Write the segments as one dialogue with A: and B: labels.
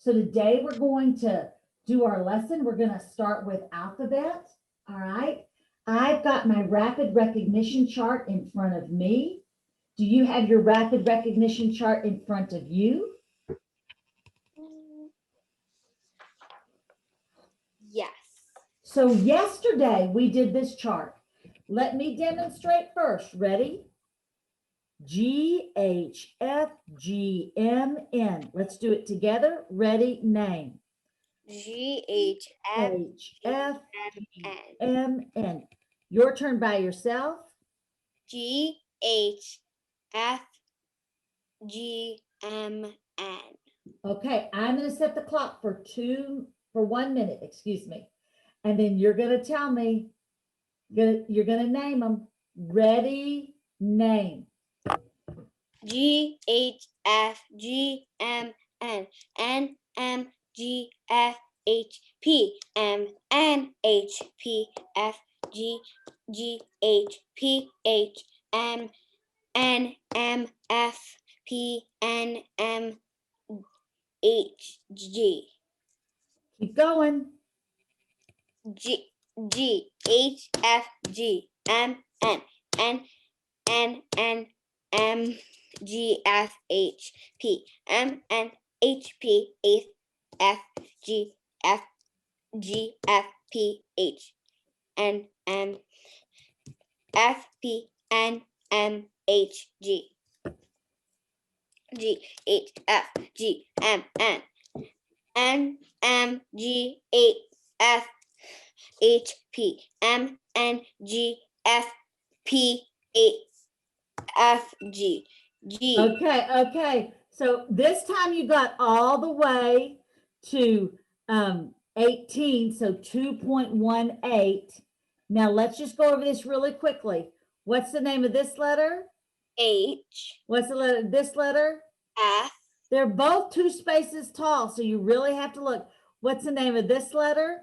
A: So today we're going to do our lesson. We're going to start with alphabet. All right. I've got my rapid recognition chart in front of me. Do you have your rapid recognition chart in front of you?
B: Yes.
A: So yesterday we did this chart. Let me demonstrate first. Ready? G, H, F, G, M, N. Let's do it together. Ready? Name.
B: G, H, F,
A: H, F,
B: N.
A: M, N. Your turn by yourself.
B: G, H, F, G, M, N.
A: Okay, I'm going to set the clock for 1 minute, excuse me. And then you're going to tell me, you're going to name them. Ready, name.
B: G, H, F, G, M, N. N, M, G, F, H, P. M, N, H, P, F, G, G, H, P, H, M, N, M, F, P, N, M, H, G.
A: Keep going.
B: G, G, H, F, G, M, N, N, N, N, M, G, F, H, P, M, N, H, P, F, G, F, G, F, P, H, N, M, F, P, N, M, H, G. G, H, F, G, M, N, N, M, G, H, F, H, P, M, N, G, F, P, H, F, G, G.
A: Okay. So this time you got all the way to 18, so 2.18. Now let's just go over this really quickly. What's the name of this letter?
B: H.
A: What's the letter? This letter?
B: F.
A: They're both 2 spaces tall, so you really have to look. What's the name of this letter?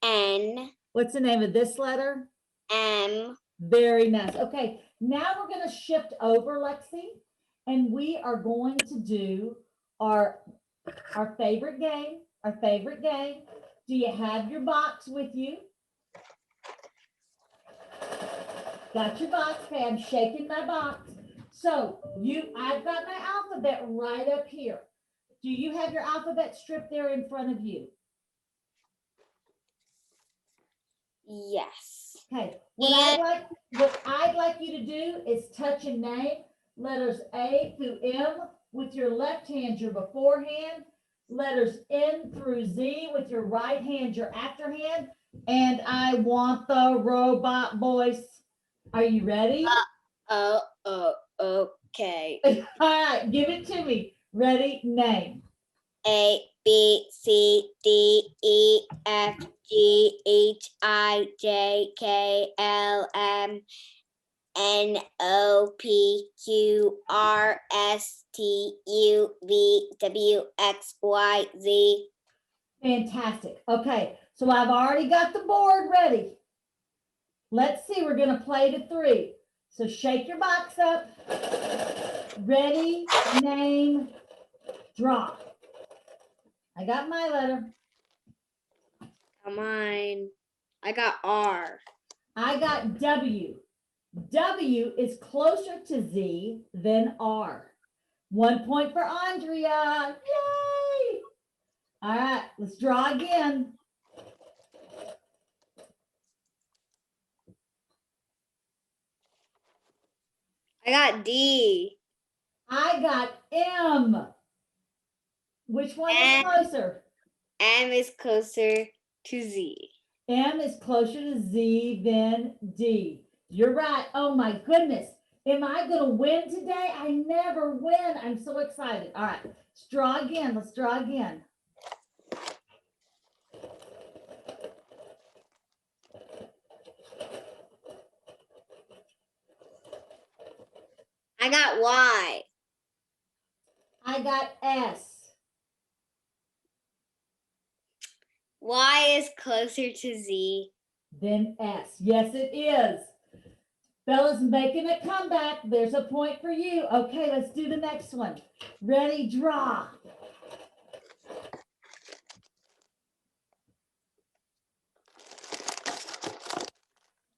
B: N.
A: What's the name of this letter?
B: M.
A: Very nice. Okay, now we're going to shift over, Lexi, and we are going to do our favorite game. Do you have your box with you? Got your box? Okay, I'm shaking my box. So I've got my alphabet right up here. Do you have your alphabet strip there in front of you?
B: Yes.
A: Okay, what I'd like you to do is touch and name letters A through M with your left hand, your beforehand, letters N through Z with your right hand, your afterhand, and I want the robot voice. Are you ready?
B: Okay.
A: All right, give it to me. Ready, name.
B: A, B, C, D, E, F, G, H, I, J, K, L, M, N, O, P, Q, R, S, T, U, V, W, X, Y, Z.
A: Fantastic. Okay, so I've already got the board ready. Let's see, we're going to play to 3. So shake your box up. Ready, name, draw. I got my letter.
B: Come on. I got R.
A: I got W. W is closer to Z than R. 1 point for Andrea. Yay! All right, let's draw again.
B: I got D.
A: I got M. Which one is closer?
B: M is closer to Z.
A: M is closer to Z than D. You're right. Oh my goodness. Am I going to win today? I never win. I'm so excited. All right, let's draw again. Let's draw again.
B: I got Y.
A: I got S.
B: Y is closer to Z.
A: Then S. Yes, it is. Bella's making a comeback. There's a point for you. Okay, let's do the next one. Ready, draw.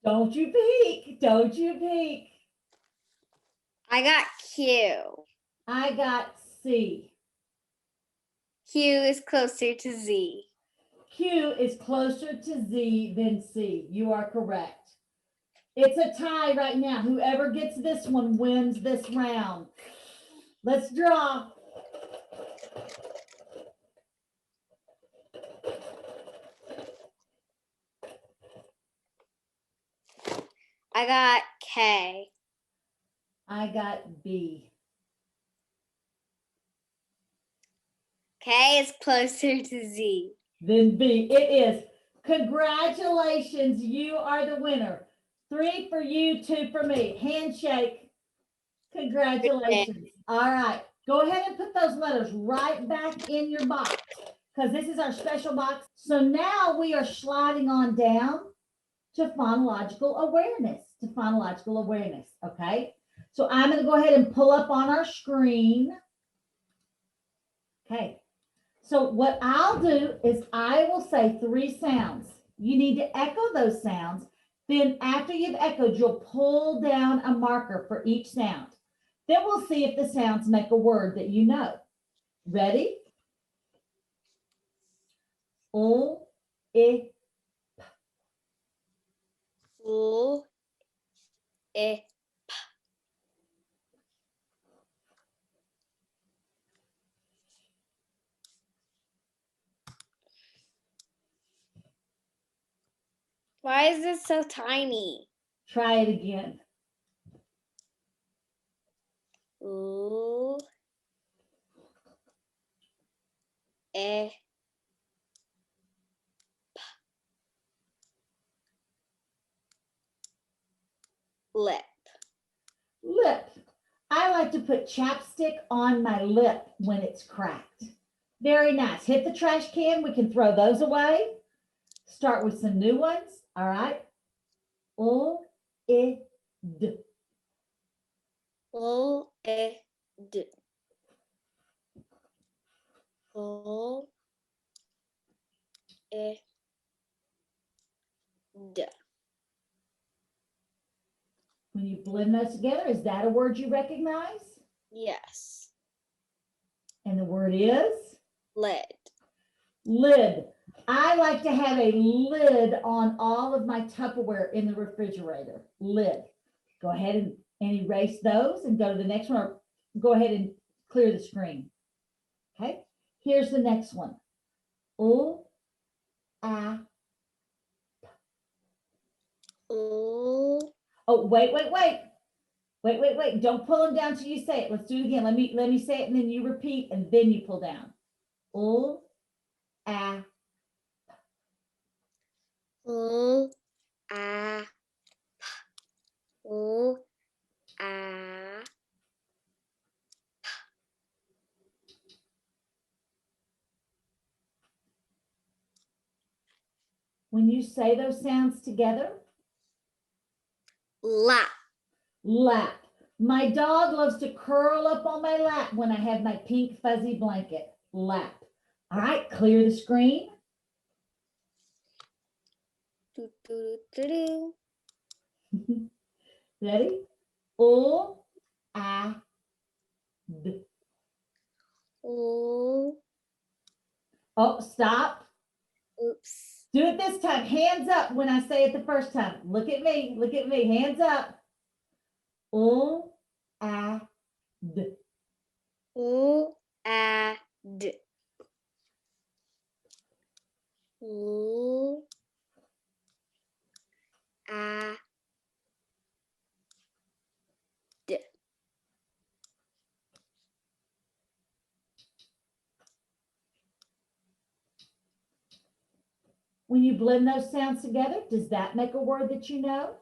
A: Don't you peek. Don't you peek.
B: I got Q.
A: I got C.
B: Q is closer to Z.
A: Q is closer to Z than C. You are correct. It's a tie right now. Whoever gets this one wins this round. Let's draw.
B: I got K.
A: I got B.
B: K is closer to Z.
A: Then B. It is. Congratulations. You are the winner. 3 for you, 2 for me. Handshake. Congratulations. All right. Go ahead and put those letters right back in your box because this is our special box. So now we are sliding on down to phonological awareness, okay? So I'm going to go ahead and pull up on our screen. Okay. So what I'll do is I will say 3 sounds. You need to echo those sounds. Then after you've echoed, you'll pull down a marker for each sound. Then we'll see if the sounds make a word that you know. Ready? O, I.
B: U, I. Why is this so tiny?
A: Try it again.
B: U, I. Lip.
A: Lip. I like to put chapstick on my lip when it's cracked. Very nice. Hit the trash can. We can throw those away. Start with some new ones. All right. O, I, D.
B: U, I, D. U, I, D.
A: When you blend those together, is that a word you recognize?
B: Yes.
A: And the word is?
B: Lid.
A: Lid. I like to have a lid on all of my Tupperware in the refrigerator. Lid. Go ahead and erase those and go to the next one, or go ahead and clear the screen. Okay, here's the next one. O, A.
B: U.
A: Oh, wait. Don't pull them down till you say it. Let's do it again. Let me say it and then you repeat and then you pull down. O, A.
B: U, A. U, A.
A: When you say those sounds together,
B: Lap.
A: lap. My dog loves to curl up on my lap when I have my pink fuzzy blanket. Lap. All right, clear the screen.
B: Do, do, do, do.
A: Ready? O, A, D.
B: U.
A: Oh, stop.
B: Oops.
A: Do it this time. Hands up when I say it the first time. Look at me. Look at me. Hands up. O, A, D.
B: U, A, D. U, A, D.
A: When you blend those sounds together, does that make a word that you know?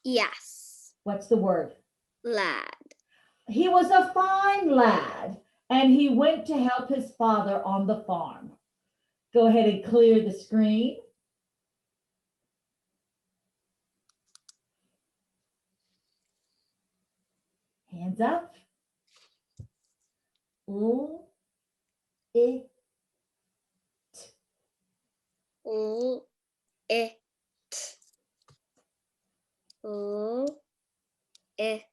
B: Yes.
A: What's the word?
B: Lad.
A: He was a fine lad, and he went to help his father on the farm. Go ahead and clear the screen. Hands up. O, I, T.
B: U, I, T. L, I,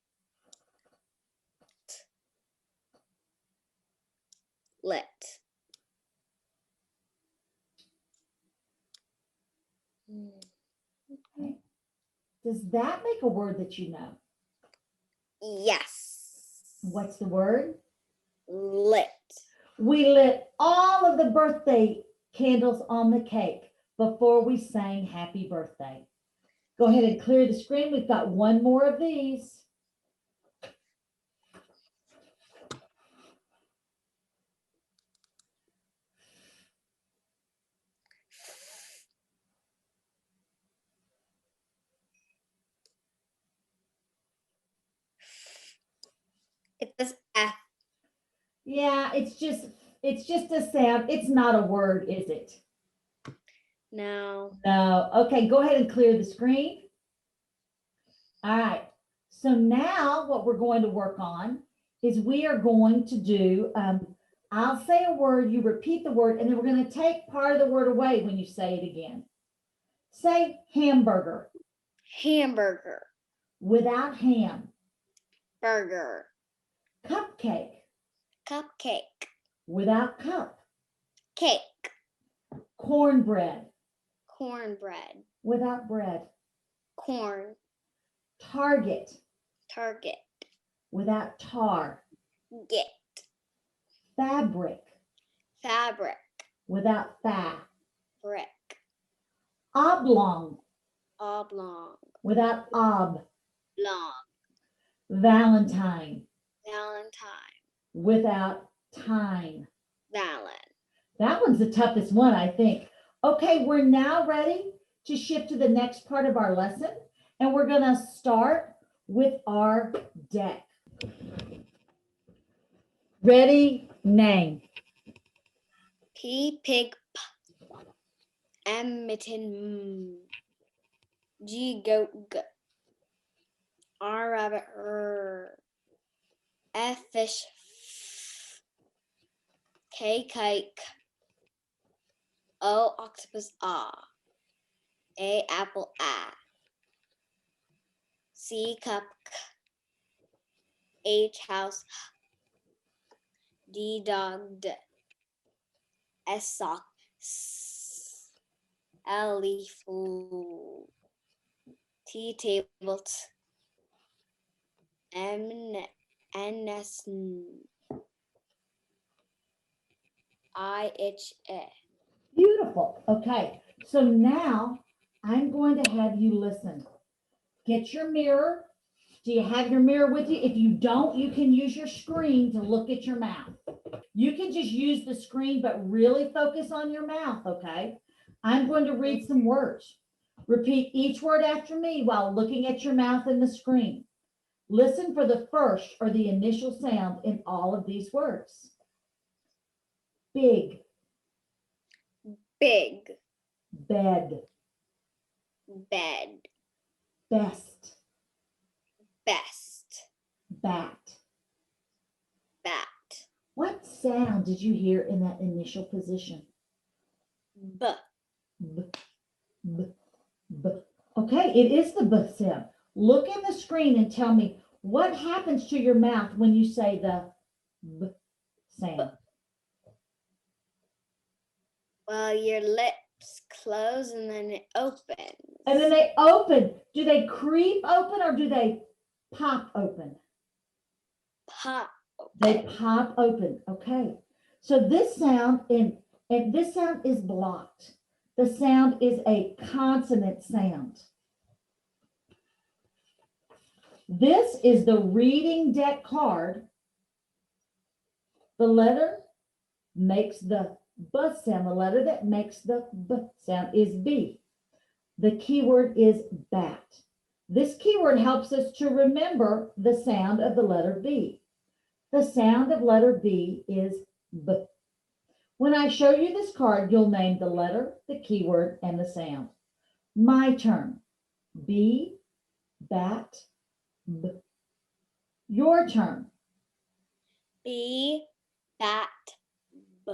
B: lit.
A: Okay. Does that make a word that you know?
B: Yes.
A: What's the word?
B: Lit.
A: We lit all of the birthday candles on the cake before we sang happy birthday. Go ahead and clear the screen. We've got one more of these.
B: It says F.
A: Yeah, it's just a sound. It's not a word, is it?
B: No.
A: No. Okay, go ahead and clear the screen. All right. So now what we're going to work on is we are going to do, I'll say a word, you repeat the word, and then we're going to take part of the word away when you say it again. Say hamburger.
B: Hamburger.
A: Without ham.
B: Burger.
A: Cupcake.
B: Cupcake.
A: Without cup.
B: Cake.
A: Cornbread.
B: Cornbread.
A: Without bread.
B: Corn.
A: Target.
B: Target.
A: Without tar.
B: Get.
A: Fabric.
B: Fabric.
A: Without fa.
B: Brick.
A: Oblong.
B: Oblong.
A: Without ob.
B: Long.
A: Valentine.
B: Valentine.
A: Without time.
B: Valen.
A: That one's the toughest one, I think. Okay, we're now ready to shift to the next part of our lesson, and we're going to start with our deck. Ready, name.
B: P, pig, p. M, mitten, m. G, goat, g. R, rabbit, r. F, fish, f. K, kite, k. O, octopus, ah. A, apple, ah. C, cup, k. H, house, h. D, dog, d. S, sock, s. L, leaf, l. T, table, t. M, N, S, n. I, itch, eh.
A: Beautiful. Okay, so now I'm going to have you listen. Get your mirror. Do you have your mirror with you? If you don't, you can use your screen to look at your mouth. You can just use the screen, but really focus on your mouth, okay? I'm going to read some words. Repeat each word after me while looking at your mouth and the screen. Listen for the first or the initial sound in all of these words. Big.
B: Big.
A: Bed.
B: Bed.
A: Best.
B: Best.
A: Bat.
B: Bat.
A: What sound did you hear in that initial position?
B: B.
A: B, b, b. Okay, it is the b sound. Look in the screen and tell me what happens to your mouth when you say the b sound.
B: Well, your lips close and then it opens.
A: And then they open. Do they creep open or do they pop open?
B: Pop open.
A: They pop open. Okay. So this sound and this sound is blocked. The sound is a consonant sound. This is the reading deck card. The letter makes the b sound. The letter that makes the b sound is B. The keyword is bat. This keyword helps us to remember the sound of the letter B. The sound of letter B is B. When I show you this card, you'll name the letter, the keyword, and the sound. My turn. B, bat, B. Your turn.
B: B, bat, B.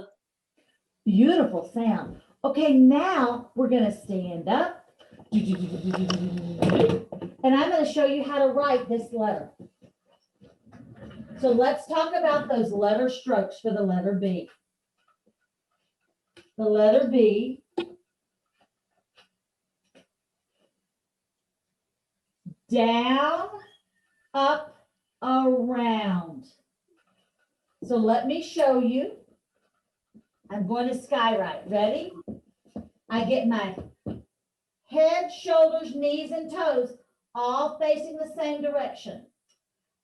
A: Beautiful sound. Okay, now we're going to stand up. And I'm going to show you how to write this letter. So let's talk about those letter strokes for the letter B. The letter B down, up, around. So let me show you. I'm going to skywrite. Ready? I get my head, shoulders, knees, and toes all facing the same direction.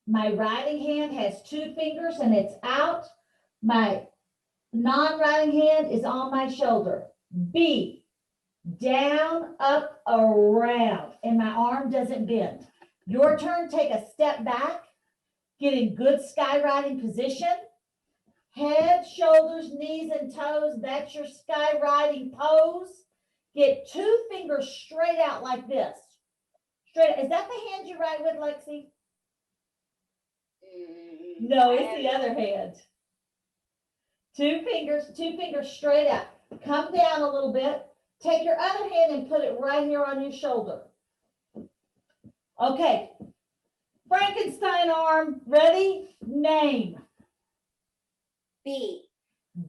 A: My writing hand has 2 fingers and it's out. My non-writing hand is on my shoulder. B, down, up, around, and my arm doesn't bend. Your turn, take a step back, get in good skywriting position. Head, shoulders, knees, and toes, that's your skywriting pose. Get 2 fingers straight out like this. Straight. Is that the hand you write with, Lexi? No, it's the other hand. 2 fingers straight out. Come down a little bit. Take your other hand and put it right here on your shoulder. Okay. Frankenstein arm. Ready? Name.
B: B.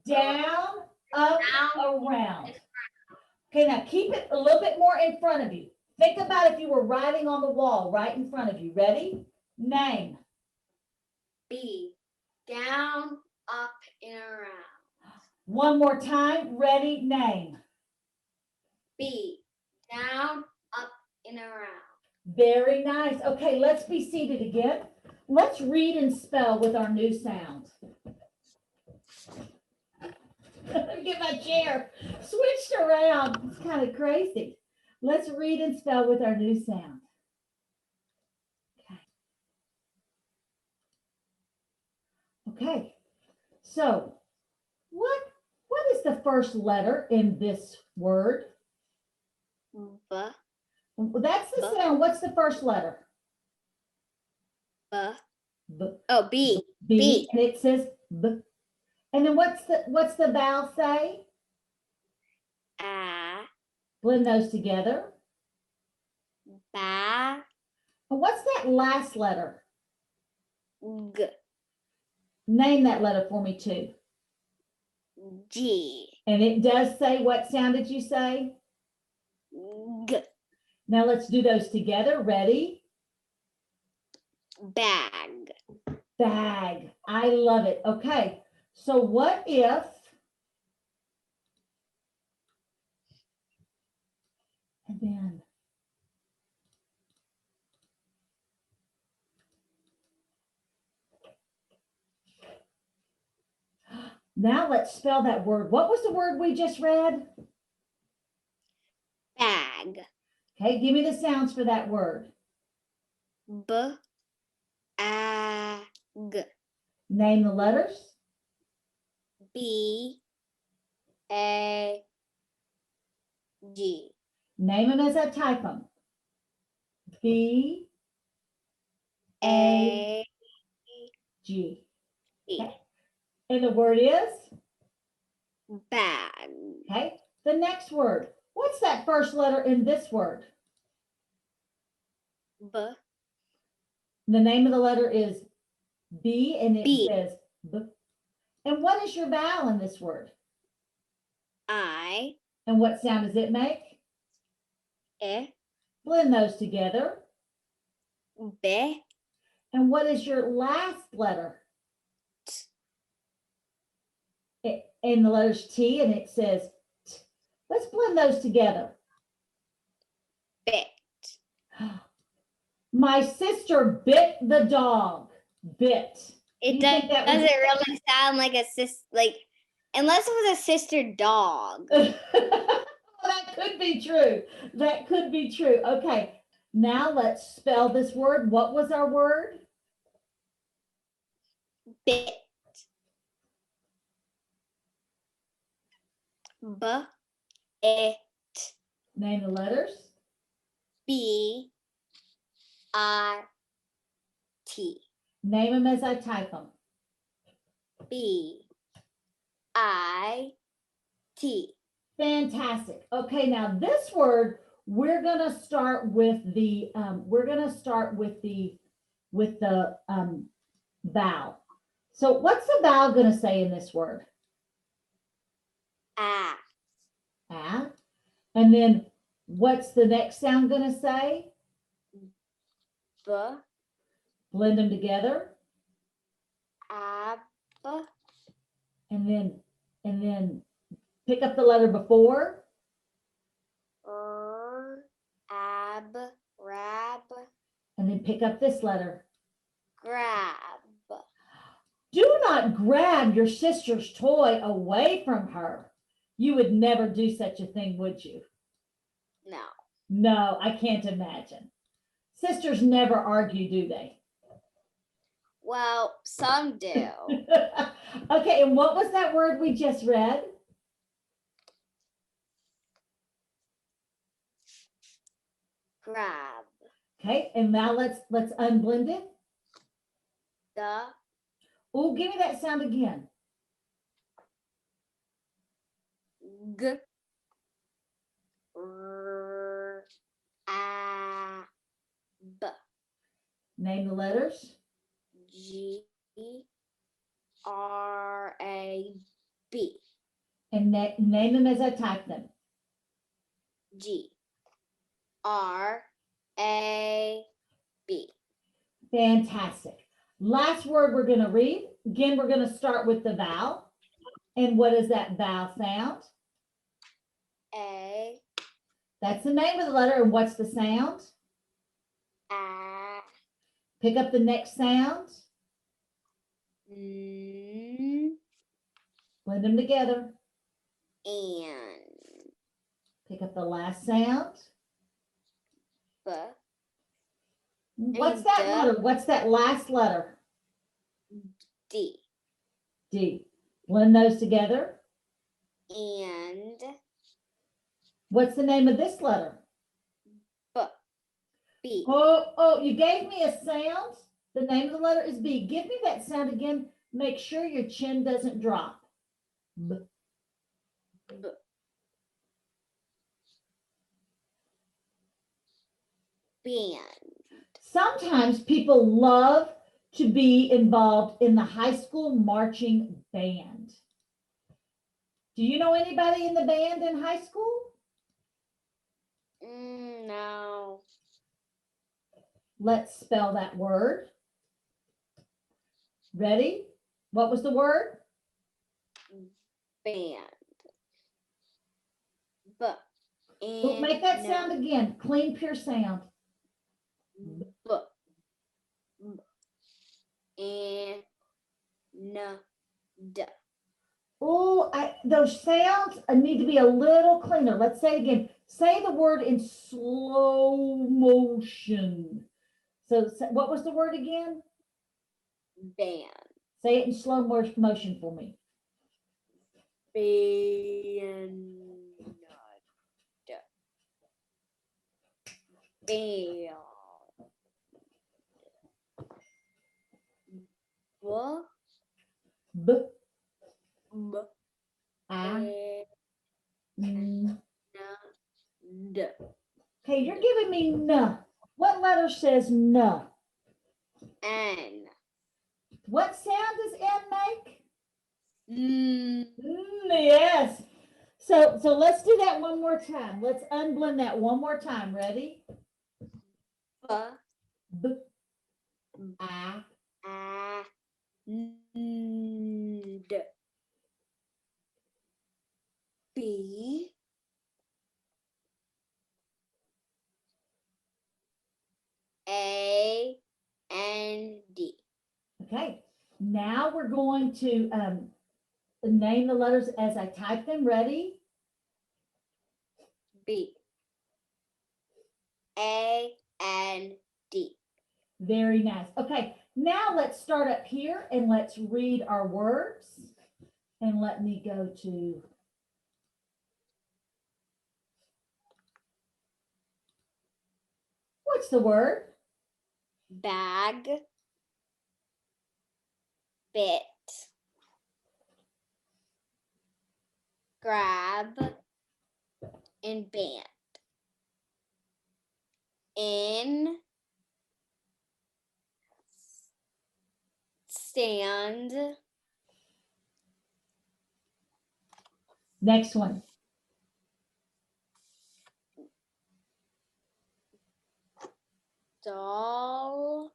A: Down, up, around. Okay, now keep it a little bit more in front of you. Think about if you were writing on the wall right in front of you. Ready? Name.
B: B. Down, up, and around.
A: One more time. Ready? Name.
B: B. Down, up, and around.
A: Very nice. Okay, let's be seated again. Let's read and spell with our new sound. Get my chair switched around. It's kind of crazy. Let's read and spell with our new sound. Okay. So, what is the first letter in this word?
B: B.
A: That's the
B: B.
A: sound. What's the first letter?
B: B.
A: B.
B: Oh, B.
A: B.
B: B.
A: And it says B. And then what's the vowel say?
B: A.
A: Blend those together.
B: Ba.
A: And what's that last letter?
B: G.
A: Name that letter for me too.
B: G.
A: And it does say, what sound did you say?
B: G.
A: Now let's do those together. Ready?
B: Bag.
A: Bag. I love it. Okay. So what if, and then, now let's spell that word. What was the word we just read?
B: Bag.
A: Okay, give me the sounds for that word.
B: B. A. G.
A: Name the letters.
B: B. A. G.
A: Name them as I type them. B,
B: A.
A: G.
B: E.
A: Okay. And the word is?
B: Bag.
A: Okay. The next word. What's that first letter in this word?
B: B.
A: The name of the letter is B, and it
B: B.
A: says B. And what is your vowel in this word?
B: I.
A: And what sound does it make?
B: E.
A: Blend those together.
B: B.
A: And what is your last letter? And the letter's T, and it says T. Let's blend those together.
B: Bit.
A: My sister bit the dog. Bit.
B: It
A: You think that was-
B: doesn't really sound like a unless it was a sister dog.
A: That could be true. That could be true. Okay. Now let's spell this word. What was our word?
B: Bit. B. It.
A: Name the letters.
B: B. R. T.
A: Name them as I type them.
B: B. I. T.
A: Fantastic. Okay, now this word we're gonna start with the vowel. So what's the vowel gonna say in this word?
B: Ah.
A: Ah. And then what's the next sound gonna say?
B: B.
A: Blend them together.
B: Ab.
A: And then pick up the letter before.
B: Ab. Rab.
A: And then pick up this letter.
B: Grab.
A: Do not grab your sister's toy away from her. You would never do such a thing, would you?
B: No.
A: No, I can't imagine. Sisters never argue, do they?
B: Well, some do.
A: Okay, and what was that word we just read?
B: Grab.
A: Okay, and now let's unblend it.
B: The.
A: Oh, give me that sound again.
B: G. R. A. B.
A: Name the letters.
B: G. R. A. B.
A: And name them as I type them.
B: G. R. A. B.
A: Fantastic. Last word we're going to read. Again, we're going to start with the vowel. And what is that vowel sound?
B: A.
A: That's the name of the letter. And what's the sound?
B: A.
A: Pick up the next sound.
B: N.
A: Blend them together.
B: And.
A: Pick up the last sound.
B: B.
A: What's that letter? What's that last letter?
B: D.
A: D. Blend those together.
B: And.
A: What's the name of this letter?
B: B. B.
A: Oh, you gave me a sound. The name of the letter is B. Give me that sound again. Make sure your chin doesn't drop. B.
B: B. Band.
A: Sometimes people love to be involved in the high school marching band. Do you know anybody in the band in high school?
B: No.
A: Let's spell that word. Ready? What was the word?
B: Band. B.
A: Don't make that sound again. Clean, pure sound.
B: B. And. N. D.
A: Oh, those sounds need to be a little cleaner. Let's say it again. Say the word in slow motion. So what was the word again?
B: Band.
A: Say it in slow motion for me.
B: Band. Band. What?
A: B.
B: B.
A: A.
B: N. D.
A: Okay, you're giving me N. What letter says N?
B: N.
A: What sound does N make?
B: N.
A: Yes. So let's do that one more time. Let's unblend that one more time. Ready?
B: B.
A: B. A.
B: A. N. D. B. A. N. D.
A: Okay. Now we're going to name the letters as I type them. Ready?
B: B. A. N. D.
A: Very nice. Okay. Now let's start up here and let's read our words. And let me go to what's the word?
B: Bag. Bit. Grab. And band. in, stand,
A: Next one.
B: doll,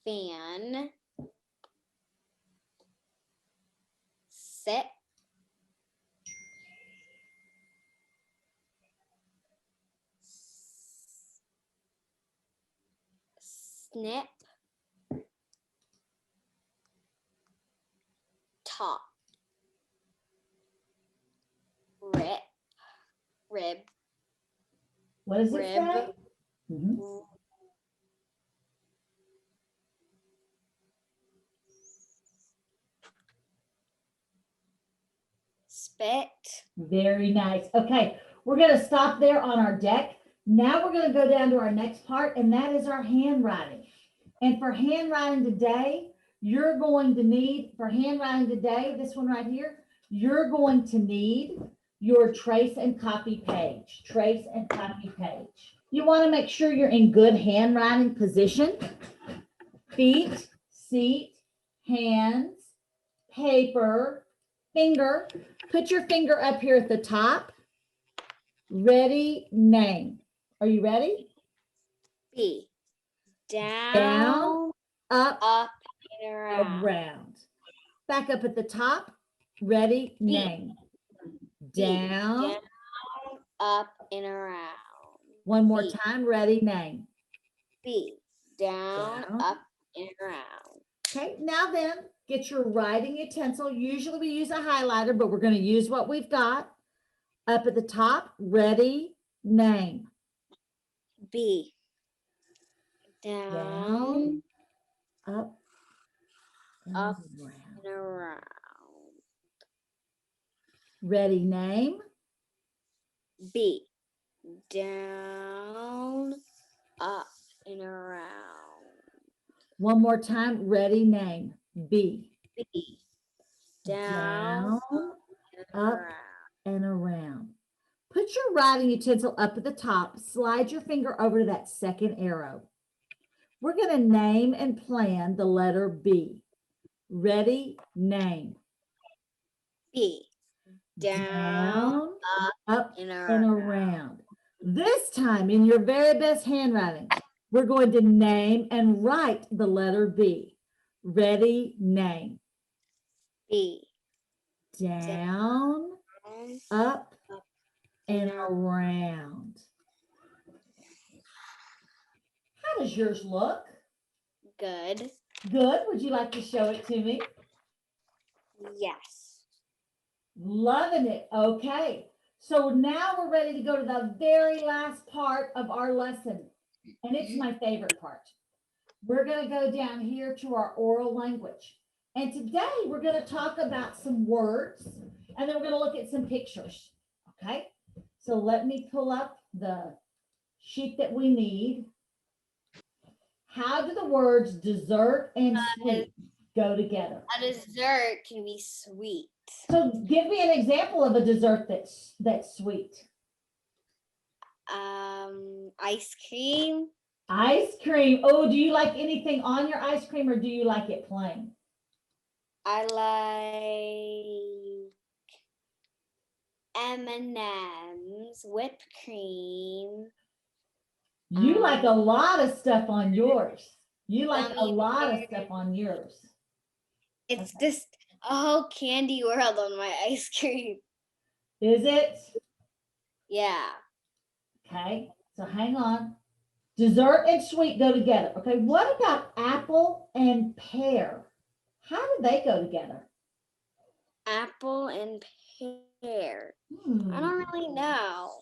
B: fan, sit, snip, top, rib,
A: What does it
B: rib,
A: say? Mhm.
B: spit,
A: Very nice. Okay, we're going to stop there on our deck. Now we're going to go down to our next part, and that is our handwriting. And for handwriting today, you're going to need, for handwriting today, this one right here, you're going to need your trace and copy page. Trace and copy page. You want to make sure you're in good handwriting position. Feet, seat, hands, paper, finger. Put your finger up here at the top. Ready, name. Are you ready?
B: B, down,
A: Down, up,
B: and around.
A: around. Back up at the top. Ready, name.
B: B,
A: Down.
B: up, and around.
A: One more
B: B.
A: time. Ready, name.
B: B, down,
A: Down.
B: up, and around.
A: Okay, now then, get your writing utensil. Usually we use a highlighter, but we're going to use what we've got. Up at the top, ready, name.
B: B, down,
A: Up, and
B: up,
A: around.
B: and around.
A: Ready, name.
B: B, down, up, and around.
A: One more time, ready, name. B.
B: B, down, and
A: up,
B: around.
A: and around. Put your writing utensil up at the top. Slide your finger over to that second arrow. We're going to name and plan the letter B. Ready, name.
B: B, down,
A: up,
B: and
A: and around. This time, in your very best handwriting, we're going to name and write the letter B. Ready, name.
B: B,
A: Down, up, and around. How does yours look?
B: Good.
A: Good. Would you like to show it to me?
B: Yes.
A: Loving it. Okay. So now we're ready to go to the very last part of our lesson. And it's my favorite part. We're going to go down here to our oral language. And today we're going to talk about some words, and then we're going to look at some pictures. Okay. So let me pull up the sheet that we need. How do the words dessert and sweet go together?
B: A dessert can be sweet.
A: So give me an example of a dessert that's sweet.
B: Ice cream.
A: Ice cream. Oh, do you like anything on your ice cream, or do you like it plain?
B: I like M&M's, whipped cream.
A: You like a lot of stuff on yours. You like a
B: gummy
A: lot of
B: bears.
A: stuff on yours.
B: It's just a whole candy world on my ice cream.
A: Is it?
B: Yeah.
A: Okay, so hang on. Dessert and sweet go together. Okay, what about apple and pear? How do they go together?
B: Apple and pear. I
A: Hmm.
B: don't really know.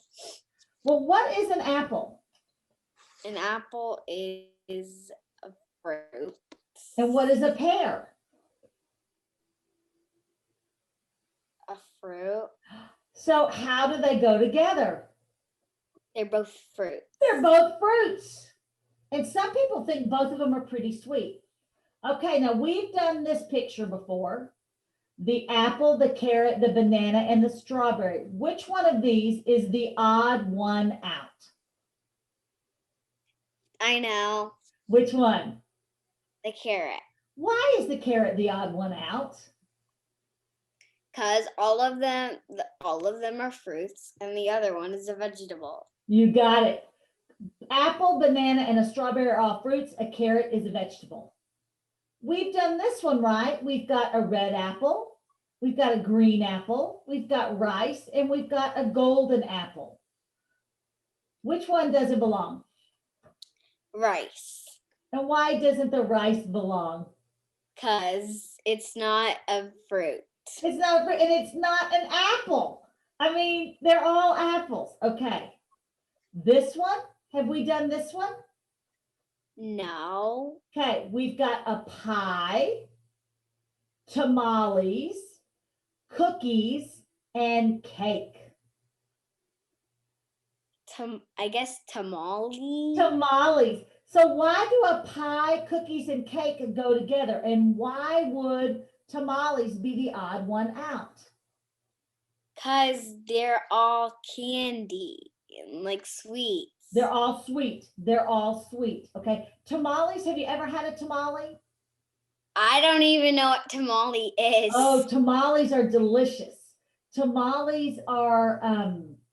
A: Well, what is an apple?
B: An apple is a fruit.
A: And what is a pear?
B: A fruit.
A: So how do they go together?
B: They're both fruit.
A: They're both fruits. And some people think both of them are pretty sweet. Okay, now we've done this picture before. the apple, the carrot, the banana, and the strawberry. Which one of these is the odd one out?
B: I know.
A: Which one?
B: The carrot.
A: Why is the carrot the odd one out?
B: Because all of them are fruits, and the other one is a vegetable.
A: You got it. Apple, banana, and a strawberry are all fruits. A carrot is a vegetable. We've done this one right. We've got a red apple. We've got a green apple. We've got rice, and we've got a golden apple. Which one doesn't belong?
B: Rice.
A: And why doesn't the rice belong?
B: Because it's not a fruit.
A: It's not a fruit, and it's not an apple. I mean, they're all apples. Okay. This one, have we done this one?
B: No.
A: Okay, we've got a pie, tamales, cookies, and cake.
B: I guess tamale.
A: Tamales. So why do a pie, cookies, and cake go together? And why would tamales be the odd one out?
B: Because they're all candy and like sweets.
A: They're all sweet. They're all sweet. Okay. Tamales, have you ever had a tamale?
B: I don't even know what tamale is.
A: Oh, tamales are delicious. Tamales are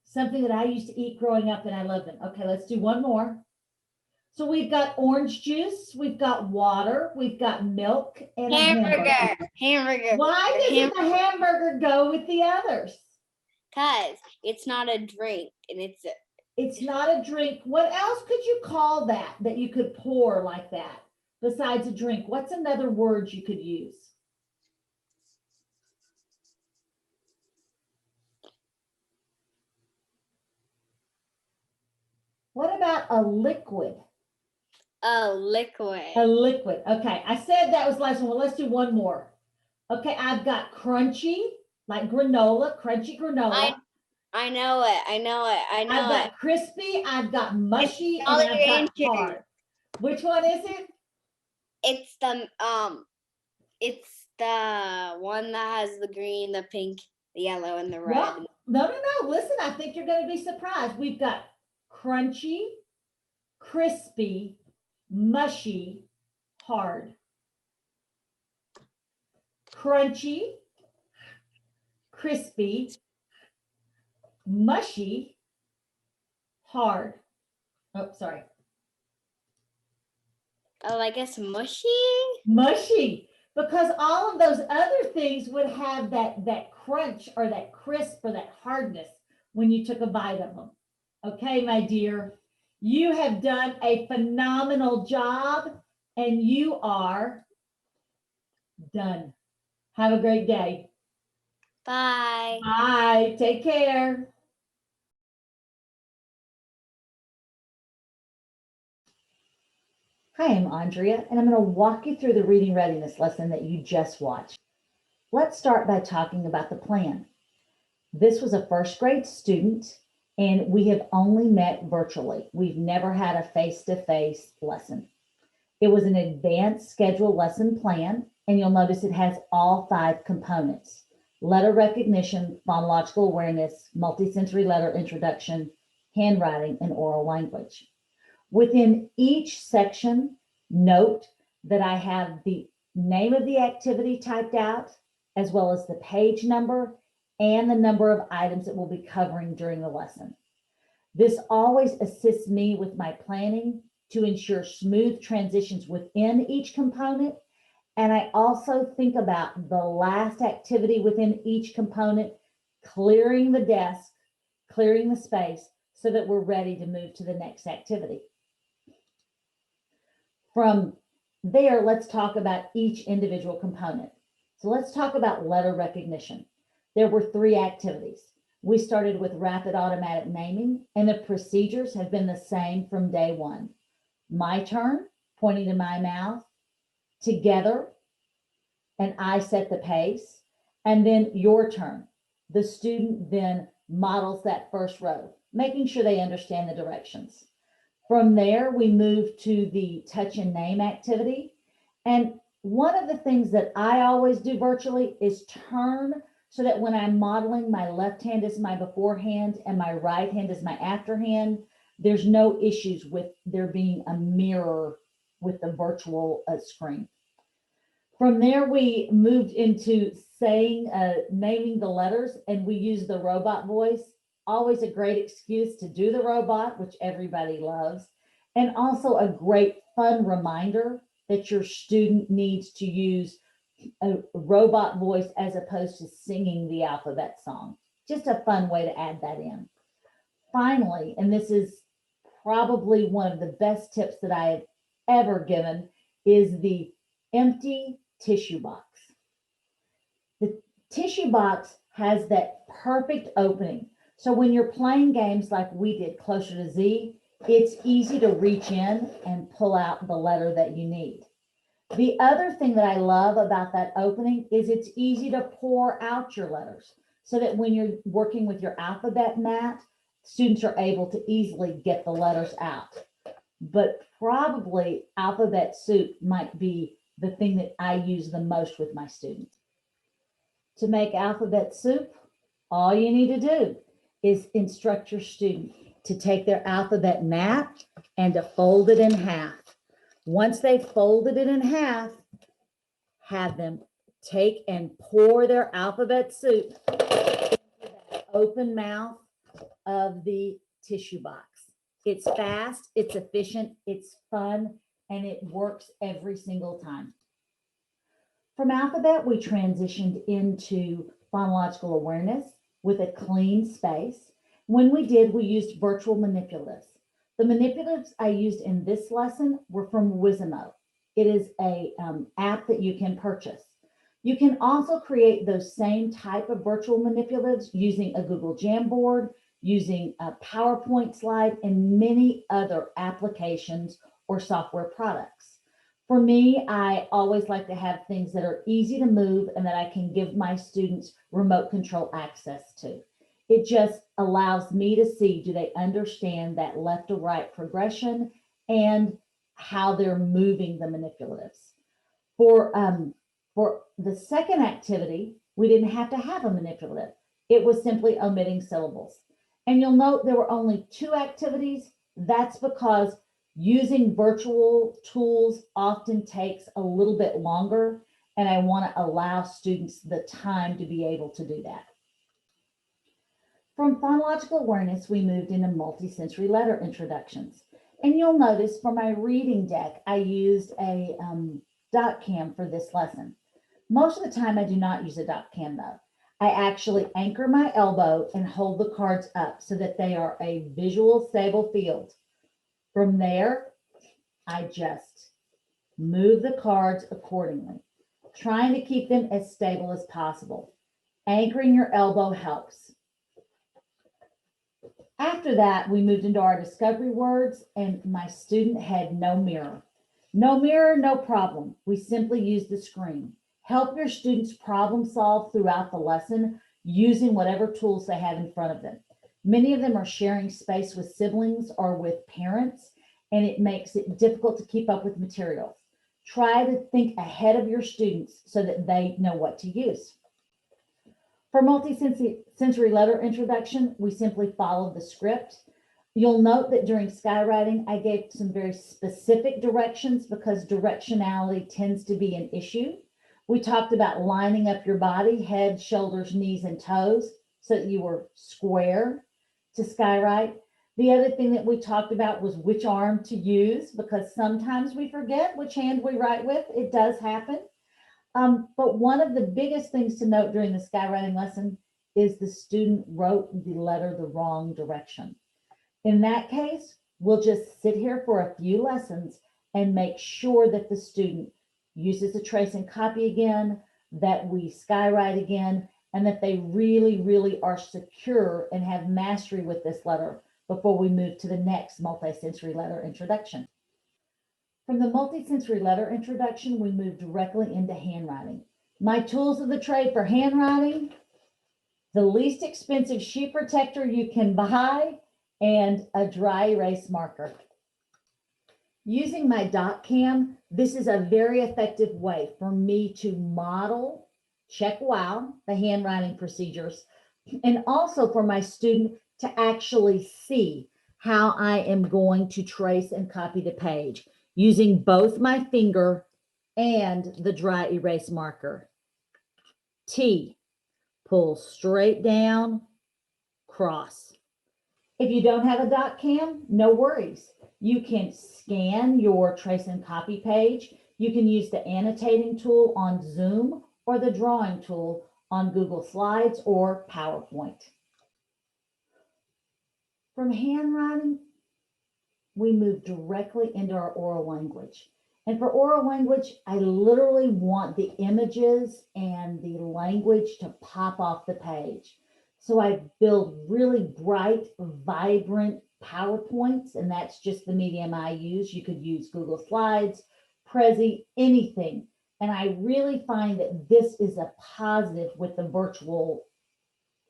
A: something that I used to eat growing up and I love them. Okay, let's do one more. So we've got orange juice, we've got water, we've got milk, and
B: hamburger.
A: Hamburger. Why doesn't the hamburger go with the others?
B: Because it's not a drink and
A: it's not a drink. What else could you call that you could pour like that besides a drink? What's another word you could use? What about a liquid?
B: A liquid.
A: A liquid. Okay, I said that was the last one. Well, let's do one more. Okay, I've got crunchy, like granola, crunchy granola.
B: I know it. I know it. I know
A: I've got crispy, I've got mushy, and I've got hard. Which one is it?
B: It's the one that has the green, the pink, the yellow, and the red.
A: Well, no. Listen, I think you're going to be surprised. We've got crunchy, crispy, mushy, hard. Crunchy, crispy, mushy, hard. Oh, sorry.
B: Oh, I guess mushy?
A: Mushy, because all of those other things would have that crunch or that crisp or that hardness when you took a bite of them. Okay, my dear, you have done a phenomenal job and you are done. Have a great day.
B: Bye.
A: Bye. Take care. Hi, I'm Andrea, and I'm going to walk you through the reading readiness lesson that you just watched. Let's start by talking about the plan. This was a first grade student, and we have only met virtually. We've never had a face-to-face lesson. It was an advanced scheduled lesson plan, and you'll notice it has all 5 components: letter recognition, phonological awareness, multisensory letter introduction, handwriting, and oral language. Within each section, note that I have the name of the activity typed out, as well as the page number and the number of items that we'll be covering during the lesson. This always assists me with my planning to ensure smooth transitions within each component. And I also think about the last activity within each component, clearing the desk, clearing the space so that we're ready to move to the next activity. From there, let's talk about each individual component. So let's talk about letter recognition. There were 3 activities. We started with rapid automatic naming, and the procedures have been the same from day 1. My turn, pointing to my mouth, together, and I set the pace, and then your turn. The student then models that first row, making sure they understand the directions. From there, we move to the touch and name activity. And one of the things that I always do virtually is turn so that when I'm modeling, my left hand is my beforehand and my right hand is my afterhand. There's no issues with there being a mirror with the virtual screen. From there, we moved into saying, naming the letters, and we use the robot voice. Always a great excuse to do the robot, which everybody loves, and also a great fun reminder that your student needs to use a robot voice as opposed to singing the alphabet song. Just a fun way to add that in. Finally, and this is probably one of the best tips that I have ever given, is the empty tissue box. The tissue box has that perfect opening. So when you're playing games like we did closer to Z, it's easy to reach in and pull out the letter that you need. The other thing that I love about that opening is it's easy to pour out your letters so that when you're working with your alphabet mat, students are able to easily get the letters out. But probably alphabet soup might be the thing that I use the most with my students. To make alphabet soup, all you need to do is instruct your student to take their alphabet mat and to fold it in half. Once they've folded it in half, have them take and pour their alphabet soup into that open mouth of the tissue box. It's fast, it's efficient, it's fun, and it works every single time. From alphabet, we transitioned into phonological awareness with a clean space. When we did, we used virtual manipulatives. The manipulatives I used in this lesson were from Wizimo. It is a app that you can purchase. You can also create those same type of virtual manipulatives using a Google Jamboard, using a PowerPoint slide, and many other applications or software products. For me, I always like to have things that are easy to move and that I can give my students remote control access to. It just allows me to see, do they understand that left to right progression and how they're moving the manipulatives. For the second activity, we didn't have to have a manipulative. It was simply omitting syllables. And you'll note there were only 2 activities. That's because using virtual tools often takes a little bit longer, and I want to allow students the time to be able to do that. From phonological awareness, we moved into multisensory letter introductions. And you'll notice for my reading deck, I used a dot cam for this lesson. Most of the time I do not use a dot cam though. I actually anchor my elbow and hold the cards up so that they are a visual stable field. From there, I just move the cards accordingly, trying to keep them as stable as possible. Anchoring your elbow helps. After that, we moved into our discovery words, and my student had no mirror. No mirror, no problem. We simply use the screen. Help your students problem solve throughout the lesson using whatever tools they have in front of them. Many of them are sharing space with siblings or with parents, and it makes it difficult to keep up with materials. Try to think ahead of your students so that they know what to use. For multisensory letter introduction, we simply followed the script. You'll note that during skywriting, I gave some very specific directions because directionality tends to be an issue. We talked about lining up your body, head, shoulders, knees, and toes, so that you were square to skywrite. The other thing that we talked about was which arm to use, because sometimes we forget which hand we write with. It does happen. But one of the biggest things to note during the skywriting lesson is the student wrote the letter the wrong direction. In that case, we'll just sit here for a few lessons and make sure that the student uses the trace and copy again, that we skywrite again, and that they really, really are secure and have mastery with this letter before we move to the next multisensory letter introduction. From the multisensory letter introduction, we move directly into handwriting. My tools of the trade for handwriting: the least expensive sheet protector you can buy and a dry erase marker. Using my dot cam, this is a very effective way for me to model, check wow, the handwriting procedures, and also for my student to actually see how I am going to trace and copy the page using both my finger and the dry erase marker. T, pull straight down, cross. If you don't have a dot cam, no worries. You can scan your trace and copy page. You can use the annotating tool on Zoom or the drawing tool on Google Slides or PowerPoint. From handwriting, we move directly into our oral language. And for oral language, I literally want the images and the language to pop off the page. So I build really bright, vibrant PowerPoints, and that's just the medium I use. You could use Google Slides, Prezi, anything. And I really find that this is a positive with the virtual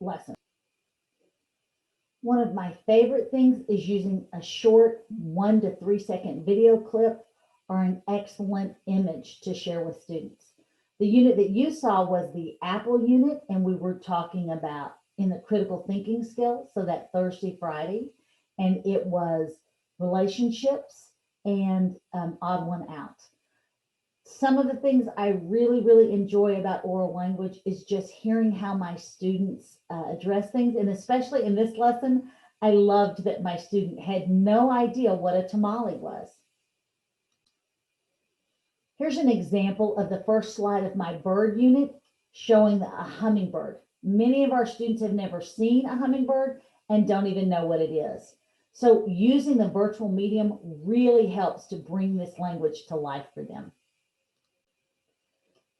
A: lesson. One of my favorite things is using a short 1 to 3 second video clip or an excellent image to share with students. The unit that you saw was the Apple unit, and we were talking about in the critical thinking skills, so that Thursday, Friday, and it was relationships and odd one out. Some of the things I really, really enjoy about oral language is just hearing how my students address things. And especially in this lesson, I loved that my student had no idea what a tamale was. Here's an example of the first slide of my bird unit showing a hummingbird. Many of our students have never seen a hummingbird and don't even know what it is. So using the virtual medium really helps to bring this language to life for them.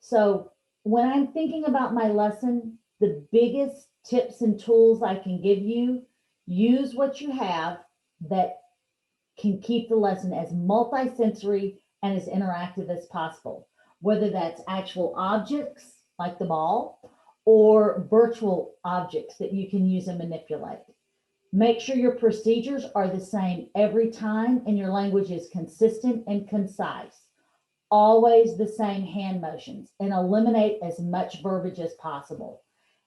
A: So when I'm thinking about my lesson, the biggest tips and tools I can give you, use what you have that can keep the lesson as multisensory and as interactive as possible, whether that's actual objects like the ball or virtual objects that you can use and manipulate. Make sure your procedures are the same every time and your language is consistent and concise. Always the same hand motions, and eliminate as much verbiage as possible.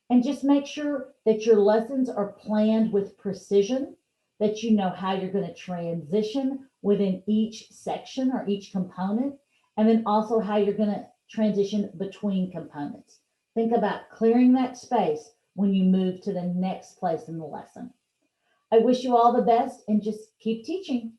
A: And just make sure that your lessons are planned with precision, that you know how you're going to transition within each section or each component, and then also how you're going to transition between components. Think about clearing that space when you move to the next place in the lesson. I wish you all the best and just keep teaching.